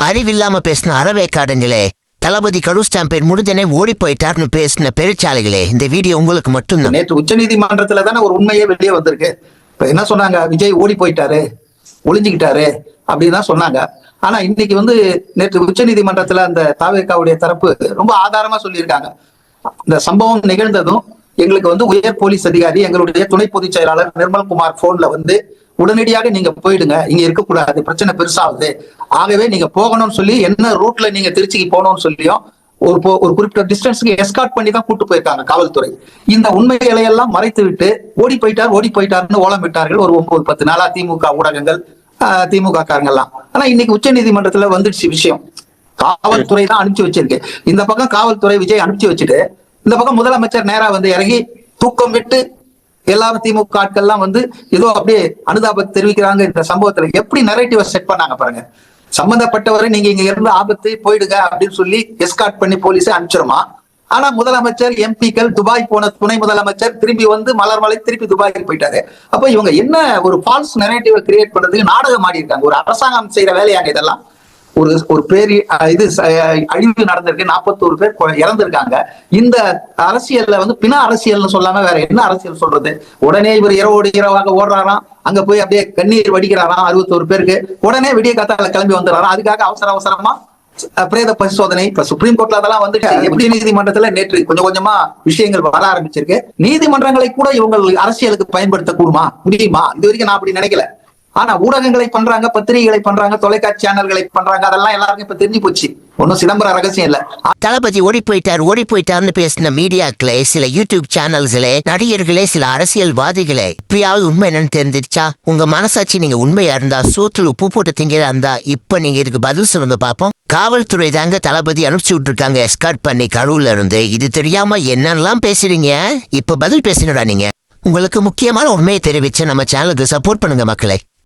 அறிவில்லாம பேசின அறவேக்காடுங்களே, தளபதி கரு ஸ்டாம்பேட் முடிஞ்சனே ஓடி போயிட்டார்னு பேசின பெருச்சாலைகளே, இந்த வீடியோ உங்களுக்கு மட்டும்தான். நேற்று உச்ச நீதிமன்றத்துல தானே ஒரு உண்மையே வெளியே வந்திருக்கு. இப்ப என்ன சொன்னாங்க, விஜய் ஓடி போயிட்டாரு, ஒளிஞ்சுக்கிட்டாரு அப்படின்னு தான் சொன்னாங்க. ஆனா இன்னைக்கு நேற்று உச்ச நீதிமன்றத்துல அந்த தாவேக்காவுடைய தரப்பு ரொம்ப ஆதாரமா சொல்லியிருக்காங்க. இந்த சம்பவம் நிகழ்ந்ததும் எங்களுக்கு உயர் போலீஸ் அதிகாரி, எங்களுடைய துணை பொதுச் செயலாளர் நிர்மல்குமார் போன்ல உடனடியாக நீங்க போயிடுங்க, இங்க இருக்கக்கூடாது, பிரச்சனை பெருசாகுது, ஆகவே நீங்க போகணும்னு சொல்லி என்ன ரூட்ல நீங்க திருச்சிக்கு போகணும்னு சொல்லியும் ஒரு குறிப்பிட்ட டிஸ்டன்ஸ்க்கு எஸ்கார்ட் பண்ணி தான் கூட்டு போயிருக்காங்க காவல்துறை. இந்த உண்மைகளை எல்லாம் மறைத்து விட்டு ஓடி போயிட்டார்னு ஓலம் விட்டார்கள் ஒரு 9-10 நாளா திமுக ஊடகங்கள், திமுக காரங்கெல்லாம். ஆனா இன்னைக்கு உச்ச நீதிமன்றத்துல வந்துடுச்சு விஷயம். காவல்துறை தான் அனுப்பிச்சு வச்சிருக்கு. இந்த பக்கம் காவல்துறை விஜய் அனுப்பிச்சு வச்சுட்டு, இந்த பக்கம் முதலமைச்சர் நேரா இறங்கி தூக்கம் விட்டு எல்லாரும் திமுக ஆட்கள்லாம் ஏதோ அப்படியே அனுதாபத்தை தெரிவிக்கிறாங்க. இந்த சம்பவத்துல எப்படி நரேட்டிவ செட் பண்ணாங்க பாருங்க. சம்பந்தப்பட்டவரை நீங்க இங்க இருந்து ஆபத்து போயிடுங்க அப்படின்னு சொல்லி எஸ்கார்ட் பண்ணி போலீஸை அனுப்பிச்சிருமா. ஆனா முதலமைச்சர், எம்பிக்கள், துபாய் போன துணை முதலமைச்சர் திரும்பி மலர்மலை திருப்பி துபாய்க்கு போயிட்டாரு. அப்ப இவங்க என்ன ஒரு ஃபால்ஸ் நரேட்டிவ கிரியேட் பண்றதுக்கு நாடகம் ஆடி இருக்காங்க. ஒரு அரசாங்கம் செய்யற வேலையாங்க இதெல்லாம். ஒரு பேர் அழிவு நடந்திருக்கு, 41 பேர் இறந்திருக்காங்க. இந்த அரசியல்ல பிண அரசியல்னு சொல்லாம வேற என்ன அரசியல் சொல்றது? உடனே இவர் இரவோடு இரவாக ஓடுறாராம், அங்க போய் அப்படியே கண்ணீர் வடிக்கிறாராம் 61 பேருக்கு. உடனே விடிய காத்தால கிளம்பி வந்துடுறாராம். அதுக்காக அவசரமா பிரேத பரிசோதனை. இப்ப சுப்ரீம் கோர்ட்ல அதெல்லாம் எப்படி நீதிமன்றத்துல நேற்று கொஞ்சம் கொஞ்சமா விஷயங்கள் வர ஆரம்பிச்சிருக்கு. நீதிமன்றங்களை கூட இவங்க அரசியலுக்கு பயன்படுத்த கூடுமா, முடியுமா? இது வரைக்கும் நான் அப்படி நினைக்கல. ஆனா ஊடகங்களை பண்றாங்க, பத்திரிகைகளை பண்றாங்க, தொலைக்காட்சி சேனல்களை பண்றாங்க. அதெல்லாம் எல்லாருக்கும் இப்ப தெரிஞ்சு போச்சு. ஒன்னும் சிதம்பரம் ரகசியம் இல்ல. தளபதி ஓடி போயிட்டார்னு பேசின மீடியாக்களே, சில யூடியூப் சேனல்களே, நடிகர்களே, சில அரசியல்வாதிகளே, இப்பயாவது உண்மை என்னன்னு தெரிஞ்சிருச்சா? உங்க மனசாட்சி நீங்க உண்மையா இருந்தா, சோத்துல உப்பு போட்டு திங்கிறா இருந்தா, இப்ப நீங்க இதுக்கு பதில் சொல்லுங்க பாப்போம். காவல்துறை தாங்க தளபதி அனுப்பிச்சு விட்டுருக்காங்க எஸ்கார்ட் பண்ணி கரூர்ல இருந்து. இது தெரியாம என்னெல்லாம் பேசுறீங்க? இப்ப பதில் பேசினடா நீங்க. உங்களுக்கு முக்கியமான உண்மையை தெரிவிச்சு நம்ம சேனலுக்கு சப்போர்ட் பண்ணுங்க மக்களே.